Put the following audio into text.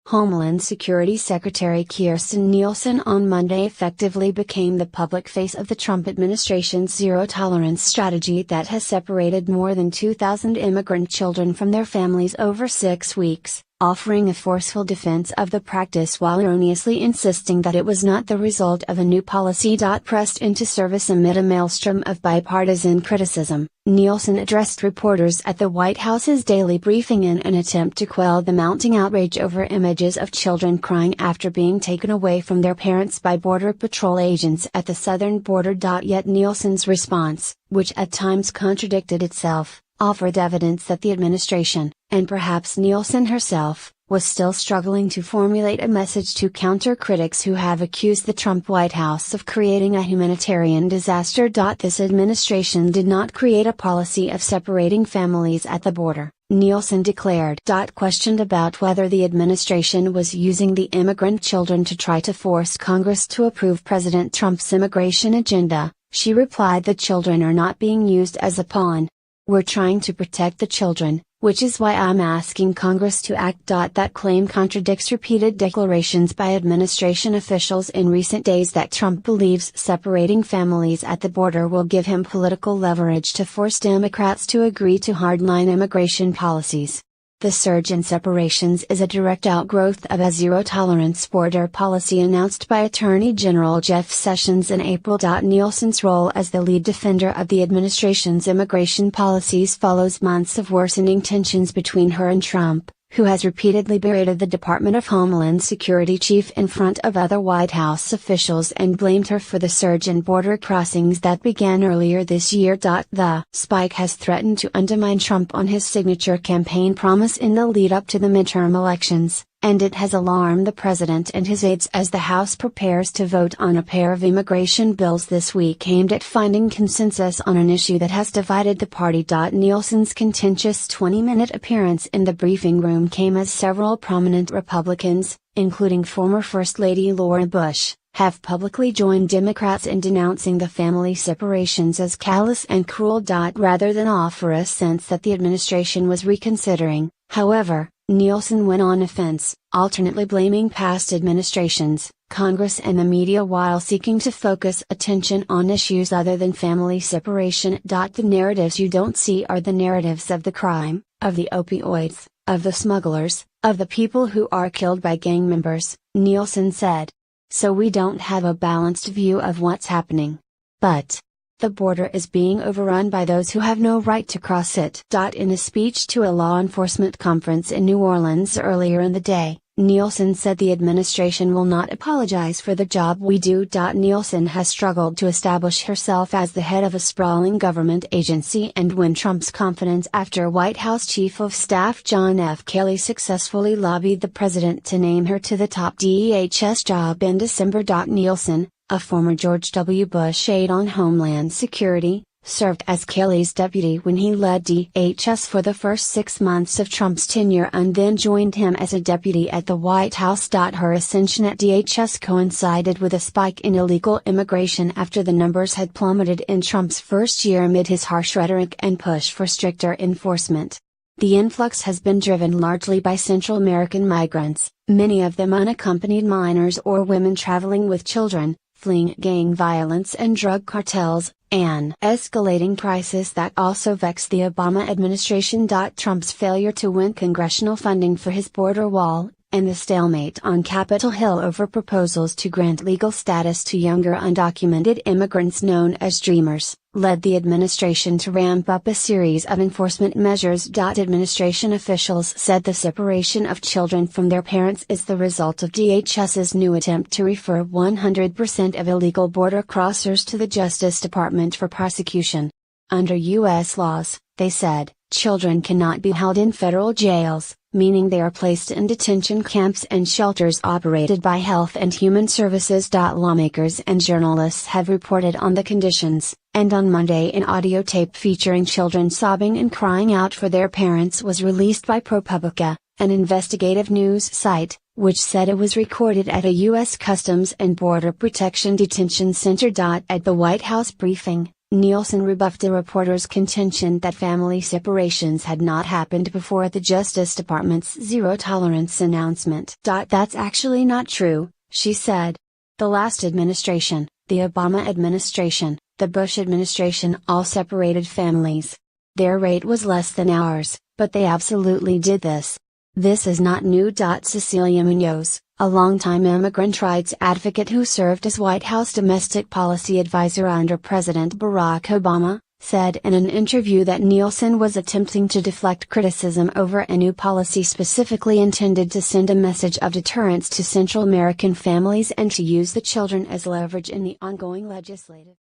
Homeland Security Secretary Kirstjen Nielsen on Monday effectively became the public face of the Trump administration's zero-tolerance strategy that has separated more than 2,000 immigrant children from their families over 6 weeks, offering a forceful defense of the practice while erroneously insisting that it was not the result of a new policy. Pressed into service amid a maelstrom of bipartisan criticism, Nielsen addressed reporters at the White House's daily briefing in an attempt to quell the mounting outrage over images of children crying after being taken away from their parents by Border Patrol agents at the southern border. Yet Nielsen's response, which at times contradicted itself, offered evidence that the administration, and perhaps Nielsen herself, was still struggling to formulate a message to counter critics who have accused the Trump White House of creating a humanitarian disaster. This administration did not create a policy of separating families at the border, Nielsen declared. Questioned about whether the administration was using the immigrant children to try to force Congress to approve President Trump's immigration agenda, she replied, "The children are not being used as a pawn. We're trying to protect the children, which is why I'm asking Congress to act." That claim contradicts repeated declarations by administration officials in recent days that Trump believes separating families at the border will give him political leverage to force Democrats to agree to hardline immigration policies. The surge in separations is a direct outgrowth of a zero-tolerance border policy announced by Attorney General Jeff Sessions in April. Nielsen's role as the lead defender of the administration's immigration policies follows months of worsening tensions between her and Trump, who has repeatedly berated the Department of Homeland Security chief in front of other White House officials and blamed her for the surge in border crossings that began earlier this year. The spike has threatened to undermine Trump on his signature campaign promise in the lead-up to the midterm elections, and it has alarmed the president and his aides as the House prepares to vote on a pair of immigration bills this week aimed at finding consensus on an issue that has divided the party. Nielsen's contentious 20-minute appearance in the briefing room came as several prominent Republicans, including former First Lady Laura Bush, have publicly joined Democrats in denouncing the family separations as callous and cruel. Rather than offer a sense that the administration was reconsidering, however, Nielsen went on offense, alternately blaming past administrations, Congress and the media while seeking to focus attention on issues other than family separation. The narratives you don't see are the narratives of the crime, of the opioids, of the smugglers, of the people who are killed by gang members, Nielsen said. So we don't have a balanced view of what's happening. But the border is being overrun by those who have no right to cross it. In a speech to a law enforcement conference in New Orleans earlier in the day, Nielsen said the administration will not apologize for the job we do. Nielsen has struggled to establish herself as the head of a sprawling government agency and win Trump's confidence after White House Chief of Staff John F. Kelly successfully lobbied the president to name her to the top DHS job in December. Nielsen, a former George W. Bush aide on Homeland Security, served as Kelly's deputy when he led DHS for the first 6 months of Trump's tenure and then joined him as a deputy at the White House. Her ascension at DHS coincided with a spike in illegal immigration after the numbers had plummeted in Trump's first year amid his harsh rhetoric and push for stricter enforcement. The influx has been driven largely by Central American migrants, many of them unaccompanied minors or women traveling with children, fleeing gang violence and drug cartels, an escalating crisis that also vexed the Obama administration. Trump's failure to win congressional funding for his border wall, and the stalemate on Capitol Hill over proposals to grant legal status to younger undocumented immigrants known as Dreamers, led the administration to ramp up a series of enforcement measures. Administration officials said the separation of children from their parents is the result of DHS's new attempt to refer 100% of illegal border crossers to the Justice Department for prosecution. Under U.S. laws, they said, children cannot be held in federal jails, meaning they are placed in detention camps and shelters operated by Health and Human Services. Lawmakers and journalists have reported on the conditions, and on Monday an audio tape featuring children sobbing and crying out for their parents was released by ProPublica, an investigative news site, which said it was recorded at a U.S. Customs and Border Protection detention center. At the White House briefing, Nielsen rebuffed the reporter's contention that family separations had not happened before the Justice Department's zero-tolerance announcement. "That's actually not true," she said. "The last administration, the Obama administration, the Bush administration all separated families. Their rate was less than ours, but they absolutely did this. This is not new." Cecilia Munoz, a longtime immigrant rights advocate who served as White House domestic policy advisor under President Barack Obama, said in an interview that Nielsen was attempting to deflect criticism over a new policy specifically intended to send a message of deterrence to Central American families and to use the children as leverage in the ongoing legislative